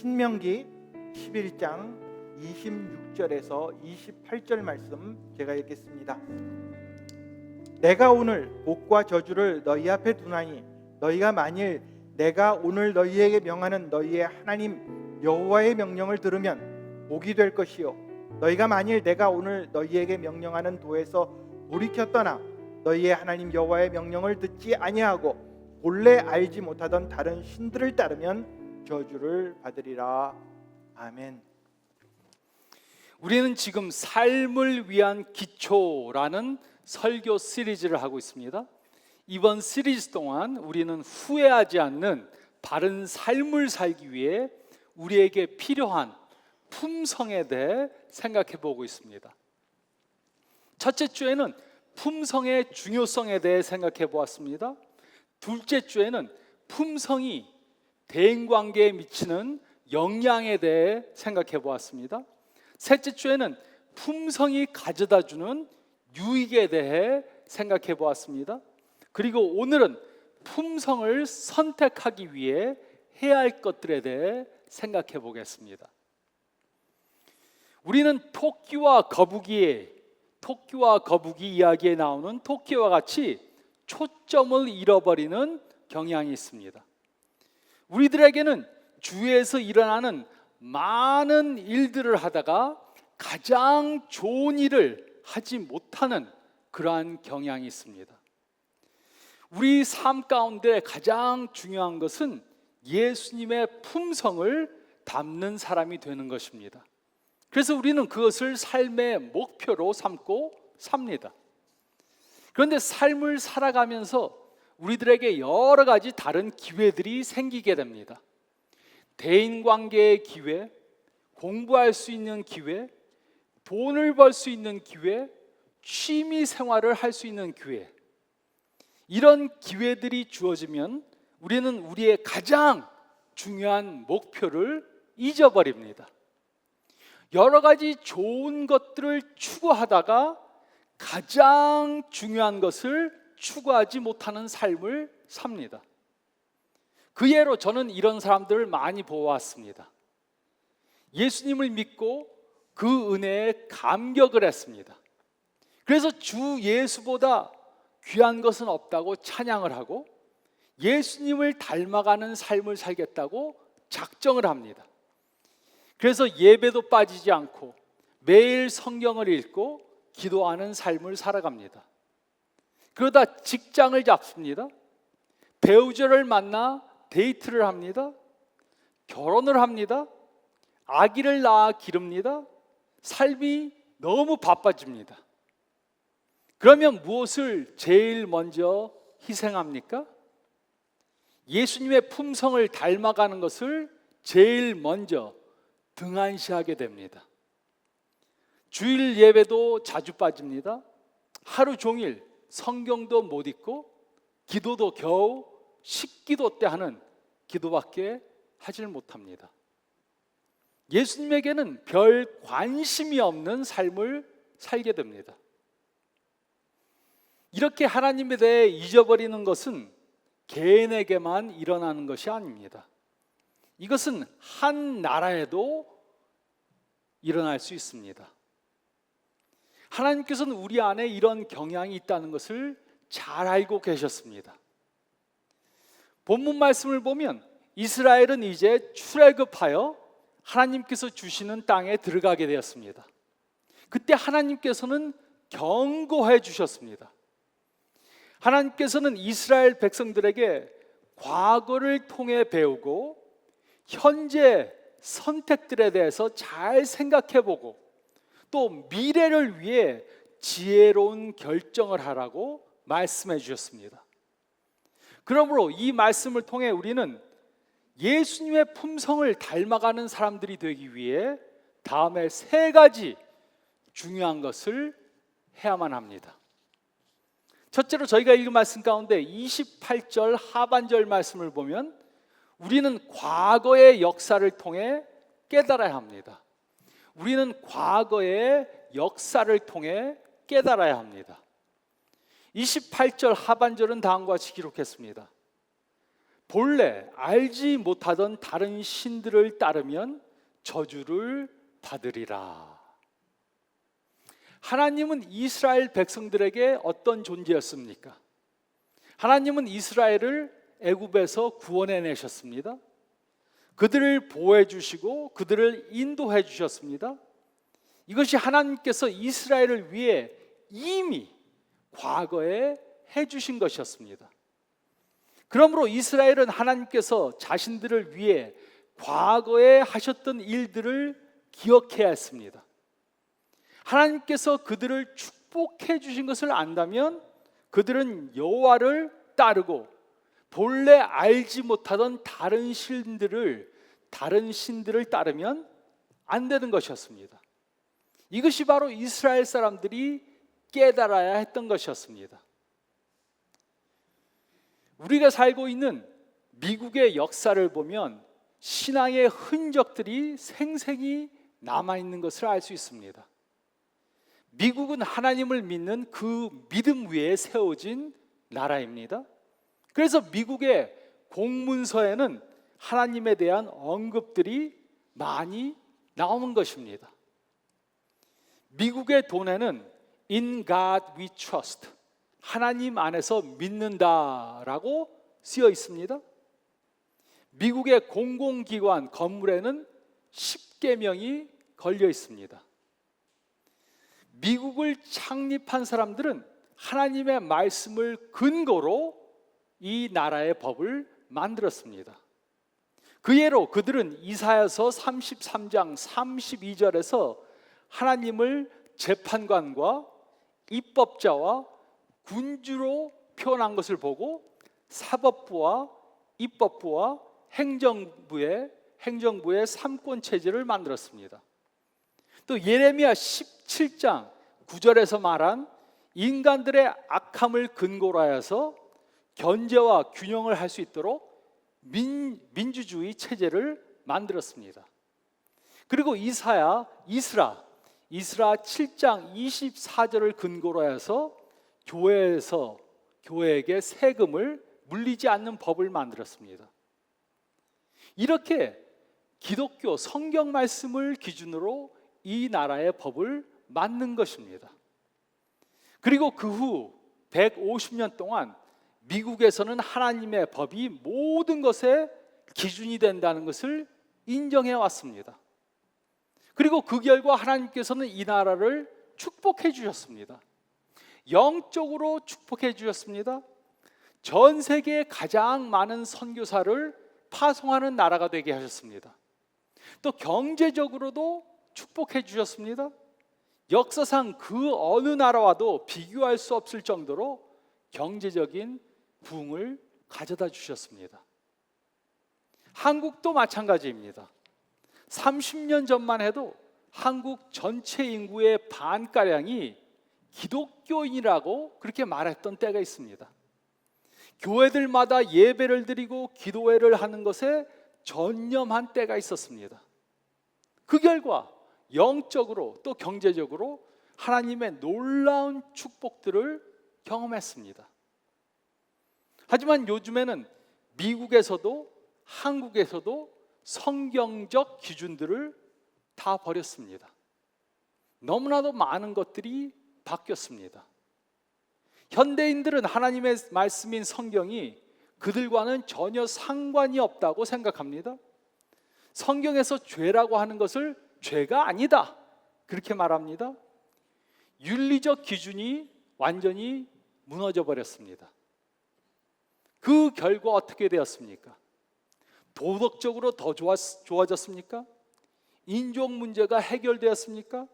신명기 11장 26절에서 28절 말씀 제가 읽겠습니다. 내가 오늘 복과 저주를 너희 앞에 두나니 너희가 만일 내가 오늘 너희에게 명하는 너희의 하나님 여호와의 명령을 들으면 복이 될 것이요 너희가 만일 내가 오늘 너희에게 명령하는 도에서 돌이켜 떠나 너희의 하나님 여호와의 명령을 듣지 아니하고 본래 알지 못하던 다른 신들을 따르면 저주를 받으리라. 아멘. 우리는 지금 삶을 위한 기초라는 설교 시리즈를 하고 있습니다. 이번 시리즈 동안 우리는 후회하지 않는 바른 삶을 살기 위해 우리에게 필요한 품성에 대해 생각해 보고 있습니다. 첫째 주에는 품성의 중요성에 대해 생각해 보았습니다. 둘째 주에는 품성이 대인관계에 미치는 영향에 대해 생각해 보았습니다. 셋째 주에는 품성이 가져다주는 유익에 대해 생각해 보았습니다. 그리고 오늘은 품성을 선택하기 위해 해야 할 것들에 대해 생각해 보겠습니다. 우리는 토끼와 거북이 이야기에 나오는 토끼와 같이 초점을 잃어버리는 경향이 있습니다. 우리들에게는 주위에서 일어나는 많은 일들을 하다가 가장 좋은 일을 하지 못하는 그러한 경향이 있습니다. 우리 삶 가운데 가장 중요한 것은 예수님의 품성을 담는 사람이 되는 것입니다. 그래서 우리는 그것을 삶의 목표로 삼고 삽니다. 그런데 삶을 살아가면서 우리들에게 여러 가지 다른 기회들이 생기게 됩니다. 대인관계의 기회, 공부할 수 있는 기회, 돈을 벌 수 있는 기회, 취미 생활을 할 수 있는 기회. 이런 기회들이 주어지면 우리는 우리의 가장 중요한 목표를 잊어버립니다. 여러 가지 좋은 것들을 추구하다가 가장 중요한 것을 추구하지 못하는 삶을 삽니다. 그 예로 저는 이런 사람들을 많이 보아왔습니다. 예수님을 믿고 그 은혜에 감격을 했습니다. 그래서 주 예수보다 귀한 것은 없다고 찬양을 하고 예수님을 닮아가는 삶을 살겠다고 작정을 합니다. 그래서 예배도 빠지지 않고 매일 성경을 읽고 기도하는 삶을 살아갑니다. 그러다 직장을 잡습니다. 배우자를 만나 데이트를 합니다. 결혼을 합니다. 아기를 낳아 기릅니다. 삶이 너무 바빠집니다. 그러면 무엇을 제일 먼저 희생합니까? 예수님의 품성을 닮아가는 것을 제일 먼저 등한시하게 됩니다. 주일 예배도 자주 빠집니다. 하루 종일 성경도 못 읽고 기도도 겨우 식기도 때 하는 기도밖에 하질 못합니다. 예수님에게는 별 관심이 없는 삶을 살게 됩니다. 이렇게 하나님에 대해 잊어버리는 것은 개인에게만 일어나는 것이 아닙니다. 이것은 한 나라에도 일어날 수 있습니다. 하나님께서는 우리 안에 이런 경향이 있다는 것을 잘 알고 계셨습니다. 본문 말씀을 보면 이스라엘은 이제 출애굽하여 하나님께서 주시는 땅에 들어가게 되었습니다. 그때 하나님께서는 경고해 주셨습니다. 하나님께서는 이스라엘 백성들에게 과거를 통해 배우고 현재 선택들에 대해서 잘 생각해보고 또 미래를 위해 지혜로운 결정을 하라고 말씀해 주셨습니다. 그러므로 이 말씀을 통해 우리는 예수님의 품성을 닮아가는 사람들이 되기 위해 다음에 세 가지 중요한 것을 해야만 합니다. 첫째로 저희가 읽은 말씀 가운데 28절 하반절 말씀을 보면 우리는 과거의 역사를 통해 깨달아야 합니다. 우리는 과거의 역사를 통해 깨달아야 합니다. 28절 하반절은 다음과 같이 기록했습니다. 본래 알지 못하던 다른 신들을 따르면 저주를 받으리라. 하나님은 이스라엘 백성들에게 어떤 존재였습니까? 하나님은 이스라엘을 애굽에서 구원해 내셨습니다. 그들을 보호해 주시고 그들을 인도해 주셨습니다. 이것이 하나님께서 이스라엘을 위해 이미 과거에 해 주신 것이었습니다. 그러므로 이스라엘은 하나님께서 자신들을 위해 과거에 하셨던 일들을 기억해야 했습니다. 하나님께서 그들을 축복해 주신 것을 안다면 그들은 여호와를 따르고 본래 알지 못하던 다른 신들을 따르면 안 되는 것이었습니다. 이것이 바로 이스라엘 사람들이 깨달아야 했던 것이었습니다. 우리가 살고 있는 미국의 역사를 보면 신앙의 흔적들이 생생히 남아있는 것을 알 수 있습니다. 미국은 하나님을 믿는 그 믿음 위에 세워진 나라입니다. 그래서 미국의 공문서에는 하나님에 대한 언급들이 많이 나오는 것입니다. 미국의 돈에는 In God we trust, 하나님 안에서 믿는다라고 쓰여 있습니다. 미국의 공공기관 건물에는 10계명이 걸려 있습니다. 미국을 창립한 사람들은 하나님의 말씀을 근거로 이 나라의 법을 만들었습니다. 그 예로 그들은 이사야서 33장 32절에서 하나님을 재판관과 입법자와 군주로 표현한 것을 보고 사법부와 입법부와 행정부의 3권 체제를 만들었습니다. 또 예레미야 17장 9절에서 말한 인간들의 악함을 근거로 하여서 견제와 균형을 할 수 있도록 민주주의 체제를 만들었습니다. 그리고 이스라 7장 24절을 근거로 해서 교회에게 세금을 물리지 않는 법을 만들었습니다. 이렇게 기독교 성경 말씀을 기준으로 이 나라의 법을 만든 것입니다. 그리고 그 후 150년 동안 미국에서는 하나님의 법이 모든 것의 기준이 된다는 것을 인정해 왔습니다. 그리고 그 결과 하나님께서는 이 나라를 축복해 주셨습니다. 영적으로 축복해 주셨습니다. 전 세계에 가장 많은 선교사를 파송하는 나라가 되게 하셨습니다. 또 경제적으로도 축복해 주셨습니다. 역사상 그 어느 나라와도 비교할 수 없을 정도로 경제적인 부흥을 가져다 주셨습니다. 한국도 마찬가지입니다. 30년 전만 해도 한국 전체 인구의 반가량이 기독교인이라고 그렇게 말했던 때가 있습니다. 교회들마다 예배를 드리고 기도회를 하는 것에 전념한 때가 있었습니다. 그 결과 영적으로 또 경제적으로 하나님의 놀라운 축복들을 경험했습니다. 하지만 요즘에는 미국에서도 한국에서도 성경적 기준들을 다 버렸습니다. 너무나도 많은 것들이 바뀌었습니다. 현대인들은 하나님의 말씀인 성경이 그들과는 전혀 상관이 없다고 생각합니다. 성경에서 죄라고 하는 것을 죄가 아니다 그렇게 말합니다. 윤리적 기준이 완전히 무너져 버렸습니다. 그 결과 어떻게 되었습니까? 도덕적으로 더 좋아졌습니까? 인종 문제가 해결되었습니까?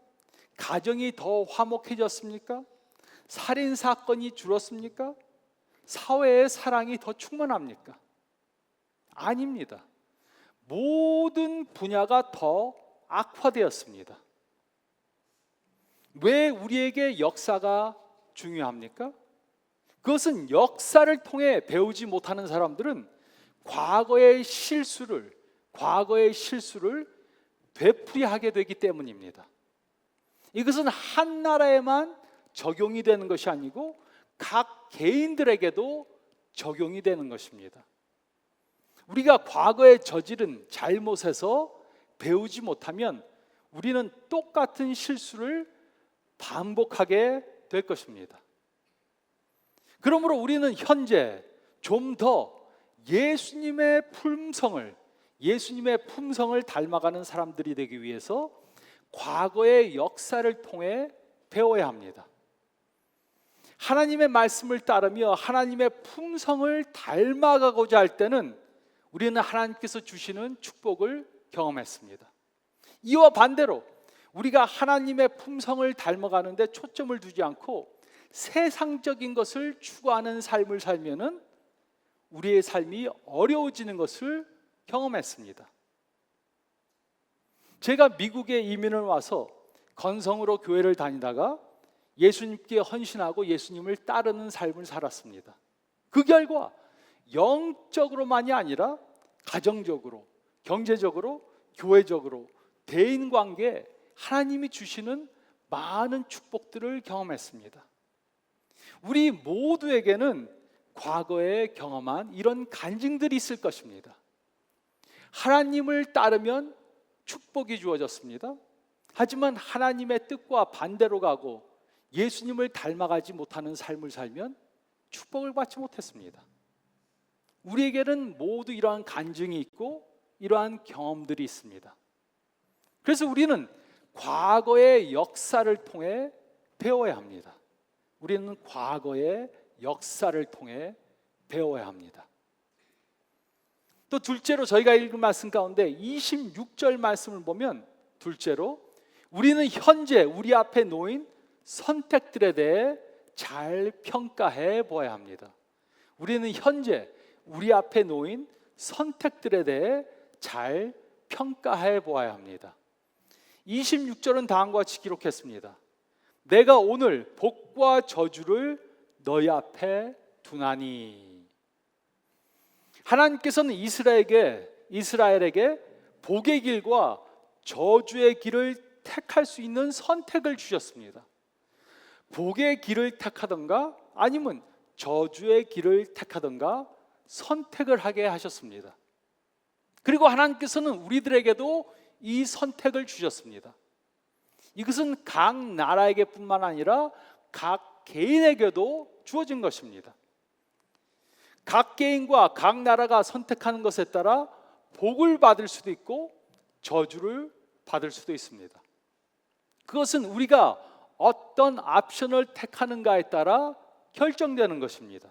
가정이 더 화목해졌습니까? 살인 사건이 줄었습니까? 사회의 사랑이 더 충만합니까? 아닙니다. 모든 분야가 더 악화되었습니다. 왜 우리에게 역사가 중요합니까? 그것은 역사를 통해 배우지 못하는 사람들은 과거의 실수를 되풀이하게 되기 때문입니다. 이것은 한 나라에만 적용이 되는 것이 아니고 각 개인들에게도 적용이 되는 것입니다. 우리가 과거에 저지른 잘못에서 배우지 못하면 우리는 똑같은 실수를 반복하게 될 것입니다. 그러므로 우리는 현재 좀 더 예수님의 품성을 닮아가는 사람들이 되기 위해서 과거의 역사를 통해 배워야 합니다. 하나님의 말씀을 따르며 하나님의 품성을 닮아가고자 할 때는 우리는 하나님께서 주시는 축복을 경험했습니다. 이와 반대로 우리가 하나님의 품성을 닮아가는데 초점을 두지 않고 세상적인 것을 추구하는 삶을 살면은 우리의 삶이 어려워지는 것을 경험했습니다. 제가 미국에 이민을 와서 건성으로 교회를 다니다가 예수님께 헌신하고 예수님을 따르는 삶을 살았습니다. 그 결과 영적으로만이 아니라 가정적으로, 경제적으로, 교회적으로, 대인관계에 하나님이 주시는 많은 축복들을 경험했습니다. 우리 모두에게는 과거에 경험한 이런 간증들이 있을 것입니다. 하나님을 따르면 축복이 주어졌습니다. 하지만 하나님의 뜻과 반대로 가고 예수님을 닮아가지 못하는 삶을 살면 축복을 받지 못했습니다. 우리에게는 모두 이러한 간증이 있고 이러한 경험들이 있습니다. 그래서 우리는 과거의 역사를 통해 배워야 합니다. 우리는 과거의 역사를 통해 배워야 합니다. 또 둘째로 저희가 읽은 말씀 가운데 26절 말씀을 보면 둘째로 우리는 현재 우리 앞에 놓인 선택들에 대해 잘 평가해 보아야 합니다. 우리는 현재 우리 앞에 놓인 선택들에 대해 잘 평가해 보아야 합니다. 26절은 다음과 같이 기록했습니다. 내가 오늘 복과 저주를 너희 앞에 두나니. 하나님께서는 이스라엘에게 복의 길과 저주의 길을 택할 수 있는 선택을 주셨습니다. 복의 길을 택하던가 아니면 저주의 길을 택하던가 선택을 하게 하셨습니다. 그리고 하나님께서는 우리들에게도 이 선택을 주셨습니다. 이것은 각 나라에게뿐만 아니라 각 개인에게도 주어진 것입니다. 각 개인과 각 나라가 선택하는 것에 따라 복을 받을 수도 있고 저주를 받을 수도 있습니다. 그것은 우리가 어떤 옵션을 택하는가에 따라 결정되는 것입니다.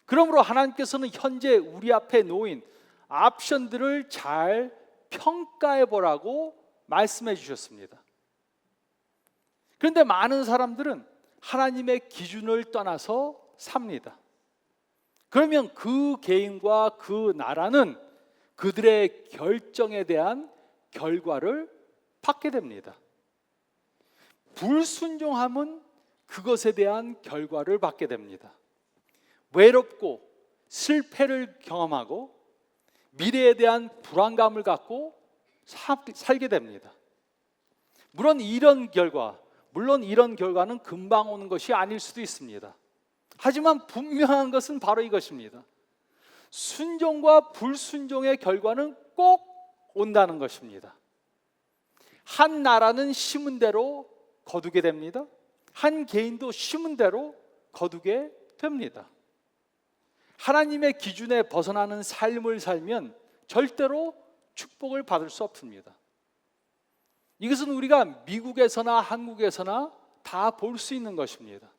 그러므로 하나님께서는 현재 우리 앞에 놓인 옵션들을 잘 평가해 보라고 말씀해 주셨습니다. 그런데 많은 사람들은 하나님의 기준을 떠나서 삽니다. 그러면 그 개인과 그 나라는 그들의 결정에 대한 결과를 받게 됩니다. 불순종함은 그것에 대한 결과를 받게 됩니다. 외롭고 실패를 경험하고 미래에 대한 불안감을 갖고 살게 됩니다. 물론 이런 결과는 금방 오는 것이 아닐 수도 있습니다. 하지만 분명한 것은 바로 이것입니다. 순종과 불순종의 결과는 꼭 온다는 것입니다. 한 나라는 심은 대로 거두게 됩니다. 한 개인도 심은 대로 거두게 됩니다. 하나님의 기준에 벗어나는 삶을 살면 절대로 축복을 받을 수 없습니다. 이것은 우리가 미국에서나 한국에서나 다 볼 수 있는 것입니다.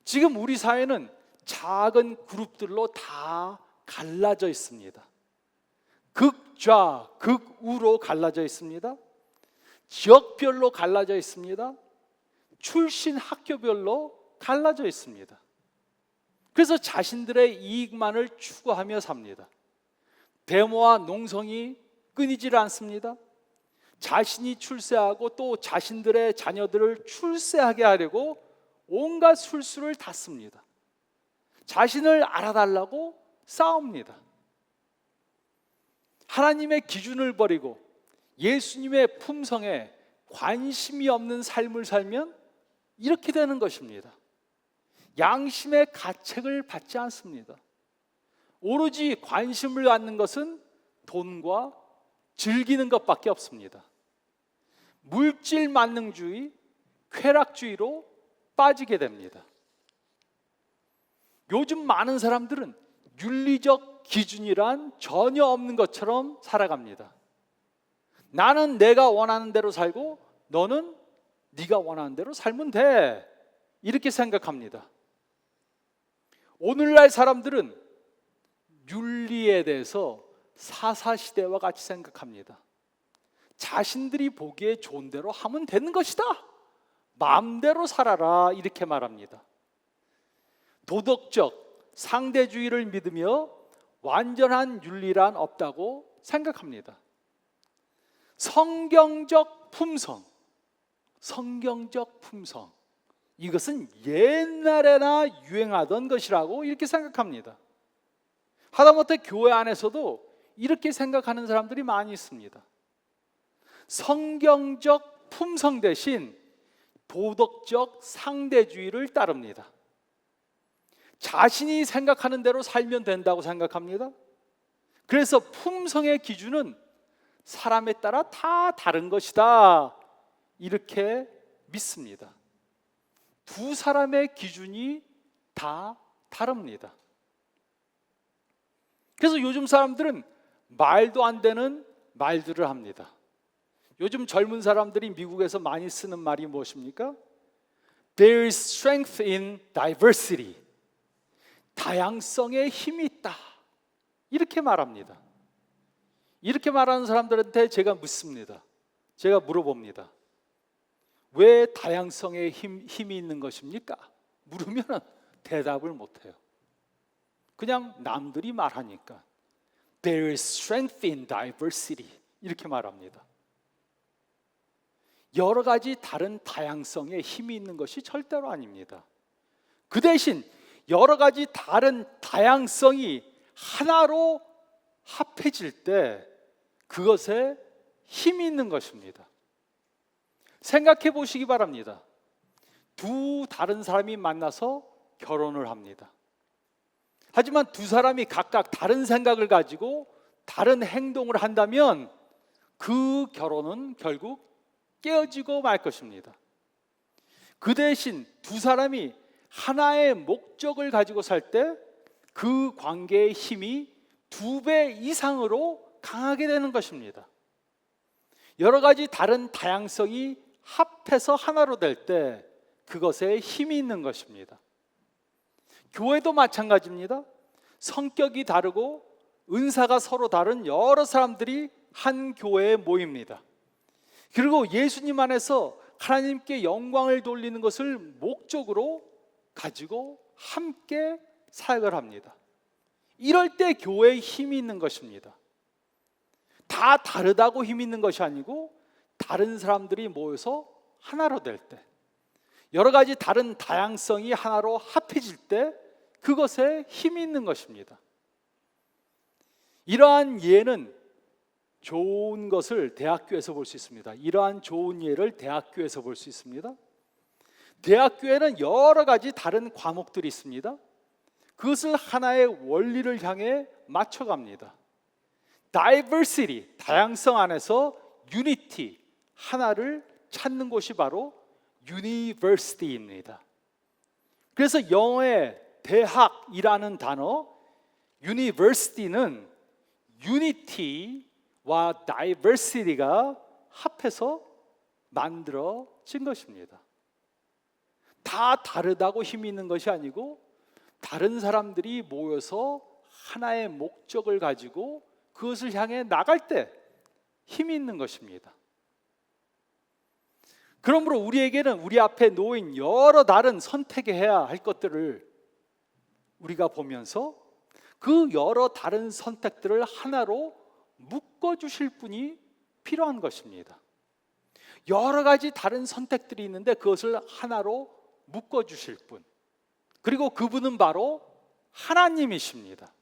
지금 우리 사회는 작은 그룹들로 다 갈라져 있습니다. 극좌, 극우로 갈라져 있습니다. 지역별로 갈라져 있습니다. 출신 학교별로 갈라져 있습니다. 그래서 자신들의 이익만을 추구하며 삽니다. 데모와 농성이 끊이질 않습니다. 자신이 출세하고 또 자신들의 자녀들을 출세하게 하려고 온갖 술수를 다 씁니다. 자신을 알아달라고 싸웁니다. 하나님의 기준을 버리고 예수님의 품성에 관심이 없는 삶을 살면 이렇게 되는 것입니다. 양심의 가책을 받지 않습니다. 오로지 관심을 갖는 것은 돈과 즐기는 것밖에 없습니다. 물질 만능주의, 쾌락주의로 빠지게 됩니다. 요즘 많은 사람들은 윤리적 기준이란 전혀 없는 것처럼 살아갑니다. 나는 내가 원하는 대로 살고 너는 네가 원하는 대로 살면 돼, 이렇게 생각합니다. 오늘날 사람들은 윤리에 대해서 사사시대와 같이 생각합니다. 자신들이 보기에 좋은 대로 하면 되는 것이다, 마음대로 살아라, 이렇게 말합니다. 도덕적 상대주의를 믿으며 완전한 윤리란 없다고 생각합니다. 성경적 품성, 이것은 옛날에나 유행하던 것이라고 이렇게 생각합니다. 하다못해 교회 안에서도 이렇게 생각하는 사람들이 많이 있습니다. 성경적 품성 대신 도덕적 상대주의를 따릅니다. 자신이 생각하는 대로 살면 된다고 생각합니다. 그래서 품성의 기준은 사람에 따라 다 다른 것이다, 이렇게 믿습니다. 두 사람의 기준이 다 다릅니다. 그래서 요즘 사람들은 말도 안 되는 말들을 합니다. 요즘 젊은 사람들이 미국에서 많이 쓰는 말이 무엇입니까? There is strength in diversity. 다양성에 힘이 있다, 이렇게 말합니다. 이렇게 말하는 사람들한테 제가 묻습니다. 제가 물어봅니다. 왜 다양성에 힘이 있는 것입니까? 물으면 대답을 못해요. 그냥 남들이 말하니까 There is strength in diversity, 이렇게 말합니다. 여러 가지 다른 다양성에 힘이 있는 것이 절대로 아닙니다. 그 대신 여러 가지 다른 다양성이 하나로 합해질 때 그것에 힘이 있는 것입니다. 생각해 보시기 바랍니다. 두 다른 사람이 만나서 결혼을 합니다. 하지만 두 사람이 각각 다른 생각을 가지고 다른 행동을 한다면 그 결혼은 결국 깨어지고 말 것입니다. 그 대신 두 사람이 하나의 목적을 가지고 살 때 그 관계의 힘이 2배 이상으로 강하게 되는 것입니다. 여러 가지 다른 다양성이 합해서 하나로 될 때 그것에 힘이 있는 것입니다. 교회도 마찬가지입니다. 성격이 다르고 은사가 서로 다른 여러 사람들이 한 교회에 모입니다. 그리고 예수님 안에서 하나님께 영광을 돌리는 것을 목적으로 가지고 함께 사역을 합니다. 이럴 때 교회에 힘이 있는 것입니다. 다 다르다고 힘이 있는 것이 아니고 다른 사람들이 모여서 하나로 될 때, 여러 가지 다른 다양성이 하나로 합해질 때 그것에 힘이 있는 것입니다. 이러한 예는 좋은 것을 대학교에서 볼 수 있습니다. 이러한 좋은 예를 대학교에서 볼 수 있습니다. 대학교에는 여러 가지 다른 과목들이 있습니다. 그것을 하나의 원리를 향해 맞춰갑니다. Diversity, 다양성 안에서 Unity, 하나를 찾는 곳이 바로 University입니다. 그래서 영어의 대학이라는 단어 University는 Unity와 Diversity가 합해서 만들어진 것입니다. 다 다르다고 힘이 있는 것이 아니고 다른 사람들이 모여서 하나의 목적을 가지고 그것을 향해 나갈 때 힘이 있는 것입니다. 그러므로 우리에게는 우리 앞에 놓인 여러 다른 선택해야 할 것들을 우리가 보면서 그 여러 다른 선택들을 하나로 묶어주실 분이 필요한 것입니다. 여러 가지 다른 선택들이 있는데 그것을 하나로 묶어주실 분, 그리고 그분은 바로 하나님이십니다.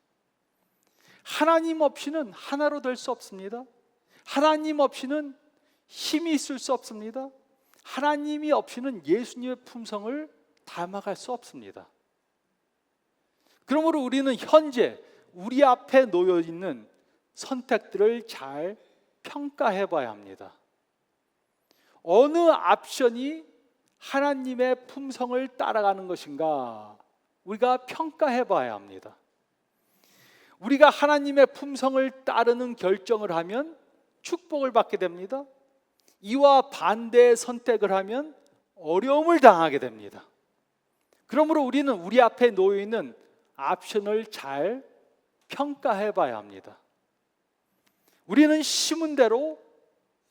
하나님 없이는 하나로 될 수 없습니다. 하나님 없이는 힘이 있을 수 없습니다. 하나님이 없이는 예수님의 품성을 담아갈 수 없습니다. 그러므로 우리는 현재 우리 앞에 놓여 있는 선택들을 잘 평가해 봐야 합니다. 어느 옵션이 하나님의 품성을 따라가는 것인가 우리가 평가해 봐야 합니다. 우리가 하나님의 품성을 따르는 결정을 하면 축복을 받게 됩니다. 이와 반대의 선택을 하면 어려움을 당하게 됩니다. 그러므로 우리는 우리 앞에 놓여 있는 옵션을 잘 평가해 봐야 합니다. 우리는 심은 대로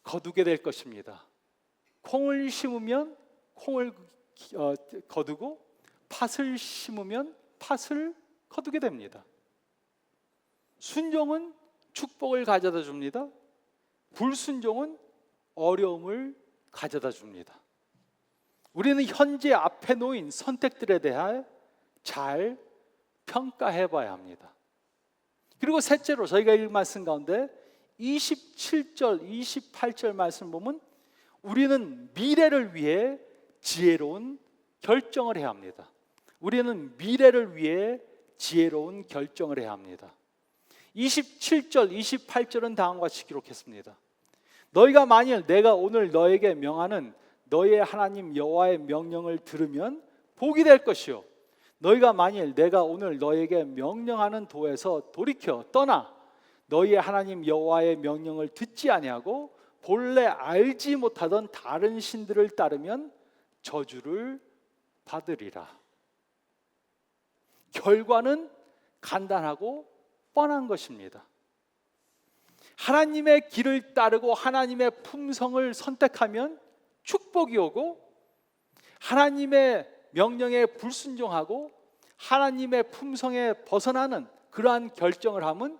거두게 될 것입니다. 콩을 심으면 콩을 거두고 팥을 심으면 팥을 거두게 됩니다. 순종은 축복을 가져다 줍니다. 불순종은 어려움을 가져다 줍니다. 우리는 현재 앞에 놓인 선택들에 대해 잘 평가해 봐야 합니다. 그리고 셋째로 저희가 읽은 말씀 가운데 27절, 28절 말씀 보면 우리는 미래를 위해 지혜로운 결정을 해야 합니다. 우리는 미래를 위해 지혜로운 결정을 해야 합니다. 27절, 28절은 다음과 같이 기록했습니다. 너희가 만일 내가 오늘 너에게 명하는 너희의 하나님 여호와의 명령을 들으면 복이 될 것이요 너희가 만일 내가 오늘 너에게 명령하는 도에서 돌이켜 떠나 너희의 하나님 여호와의 명령을 듣지 아니하고 본래 알지 못하던 다른 신들을 따르면 저주를 받으리라. 결과는 간단하고 뻔한 것입니다. 하나님의 길을 따르고 하나님의 품성을 선택하면 축복이 오고 하나님의 명령에 불순종하고 하나님의 품성에 벗어나는 그러한 결정을 하면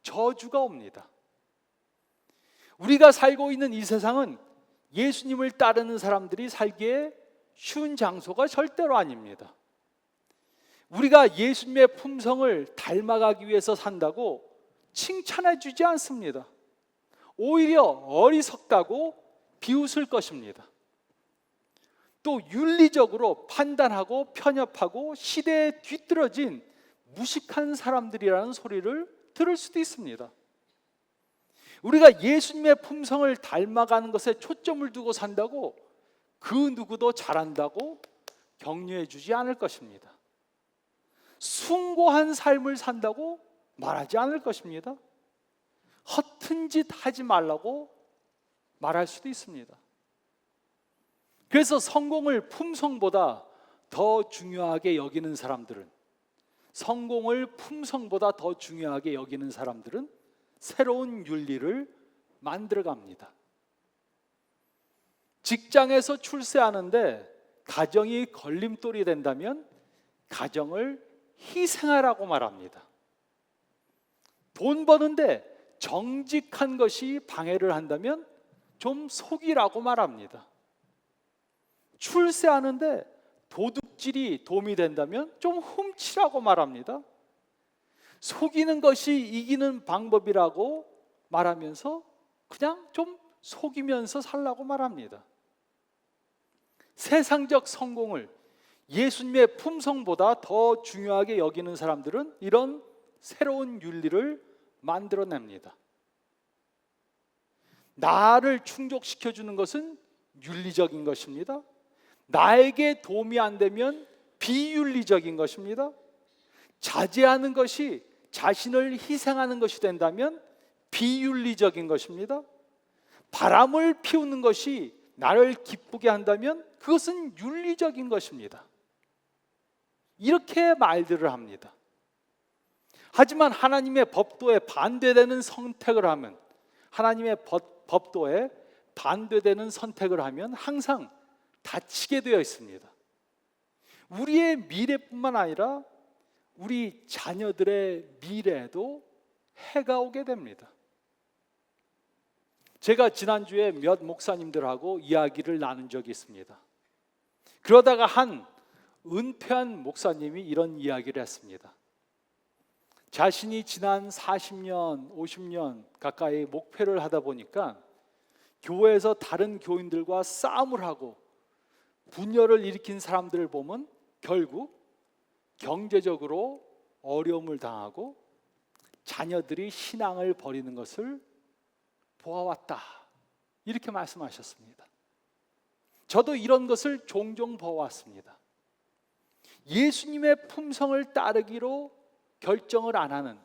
저주가 옵니다. 우리가 살고 있는 이 세상은 예수님을 따르는 사람들이 살기에 쉬운 장소가 절대로 아닙니다. 우리가 예수님의 품성을 닮아가기 위해서 산다고 칭찬해 주지 않습니다. 오히려 어리석다고 비웃을 것입니다. 또 윤리적으로 판단하고 편협하고 시대에 뒤떨어진 무식한 사람들이라는 소리를 들을 수도 있습니다. 우리가 예수님의 품성을 닮아가는 것에 초점을 두고 산다고 그 누구도 잘한다고 격려해 주지 않을 것입니다. 숭고한 삶을 산다고 말하지 않을 것입니다. 허튼 짓 하지 말라고 말할 수도 있습니다. 그래서 성공을 품성보다 더 중요하게 여기는 사람들은 성공을 품성보다 더 중요하게 여기는 사람들은 새로운 윤리를 만들어갑니다. 직장에서 출세하는데 가정이 걸림돌이 된다면 가정을 희생하라고 말합니다. 돈 버는데 정직한 것이 방해를 한다면 좀 속이라고 말합니다. 출세하는데 도둑질이 도움이 된다면 좀 훔치라고 말합니다. 속이는 것이 이기는 방법이라고 말하면서 그냥 좀 속이면서 살라고 말합니다. 세상적 성공을 예수님의 품성보다 더 중요하게 여기는 사람들은 이런 새로운 윤리를 만들어냅니다. 나를 충족시켜주는 것은 윤리적인 것입니다. 나에게 도움이 안 되면 비윤리적인 것입니다. 자제하는 것이 자신을 희생하는 것이 된다면 비윤리적인 것입니다. 바람을 피우는 것이 나를 기쁘게 한다면 그것은 윤리적인 것입니다. 이렇게 말들을 합니다. 하지만 하나님의 법도에 반대되는 선택을 하면 하나님의 법도에 반대되는 선택을 하면 항상 다치게 되어 있습니다. 우리의 미래뿐만 아니라 우리 자녀들의 미래에도 해가 오게 됩니다. 제가 지난주에 몇 목사님들하고 이야기를 나눈 적이 있습니다. 그러다가 한 은퇴한 목사님이 이런 이야기를 했습니다. 자신이 지난 40년, 50년 가까이 목회를 하다 보니까 교회에서 다른 교인들과 싸움을 하고 분열을 일으킨 사람들을 보면 결국 경제적으로 어려움을 당하고 자녀들이 신앙을 버리는 것을 보아왔다. 이렇게 말씀하셨습니다. 저도 이런 것을 종종 보아왔습니다. 예수님의 품성을 따르기로 결정을 안 하는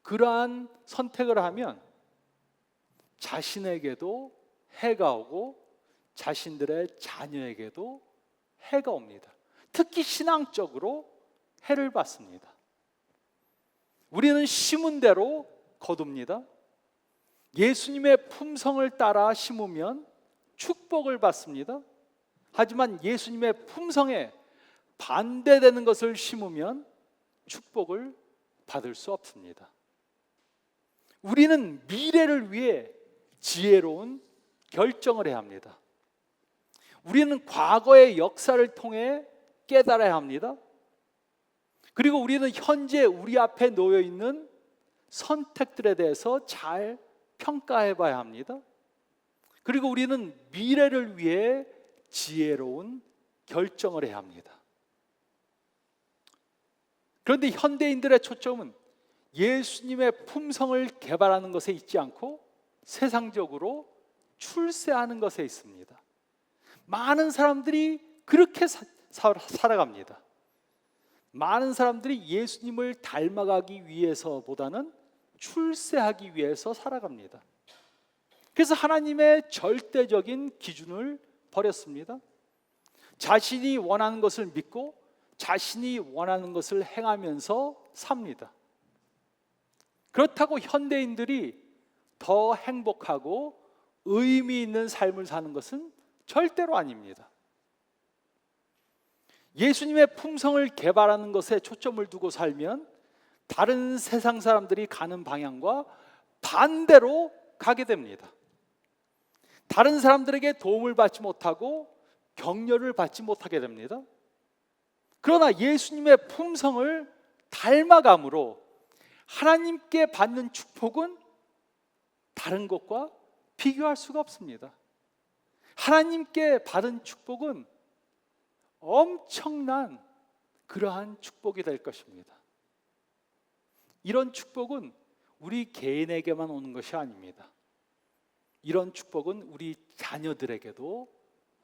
그러한 선택을 하면 자신에게도 해가 오고 자신들의 자녀에게도 해가 옵니다. 특히 신앙적으로 해를 받습니다. 우리는 심은 대로 거둡니다. 예수님의 품성을 따라 심으면 축복을 받습니다. 하지만 예수님의 품성에 반대되는 것을 심으면 축복을 받을 수 없습니다. 우리는 미래를 위해 지혜로운 결정을 해야 합니다. 우리는 과거의 역사를 통해 깨달아야 합니다. 그리고 우리는 현재 우리 앞에 놓여 있는 선택들에 대해서 잘 평가해 봐야 합니다. 그리고 우리는 미래를 위해 지혜로운 결정을 해야 합니다. 그런데 현대인들의 초점은 예수님의 품성을 개발하는 것에 있지 않고 세상적으로 출세하는 것에 있습니다. 많은 사람들이 그렇게 살아갑니다. 많은 사람들이 예수님을 닮아가기 위해서보다는 출세하기 위해서 살아갑니다. 그래서 하나님의 절대적인 기준을 버렸습니다. 자신이 원하는 것을 믿고 자신이 원하는 것을 행하면서 삽니다. 그렇다고 현대인들이 더 행복하고 의미 있는 삶을 사는 것은 절대로 아닙니다. 예수님의 품성을 개발하는 것에 초점을 두고 살면 다른 세상 사람들이 가는 방향과 반대로 가게 됩니다. 다른 사람들에게 도움을 받지 못하고 격려를 받지 못하게 됩니다. 그러나 예수님의 품성을 닮아감으로 하나님께 받는 축복은 다른 것과 비교할 수가 없습니다. 하나님께 받은 축복은 엄청난 그러한 축복이 될 것입니다. 이런 축복은 우리 개인에게만 오는 것이 아닙니다. 이런 축복은 우리 자녀들에게도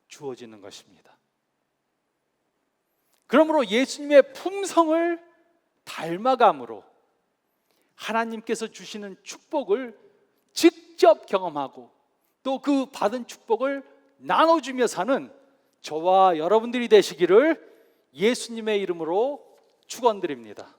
주어지는 것입니다. 그러므로 예수님의 품성을 닮아감으로 하나님께서 주시는 축복을 직접 경험하고 또 그 받은 축복을 나눠주며 사는 저와 여러분들이 되시기를 예수님의 이름으로 축원드립니다.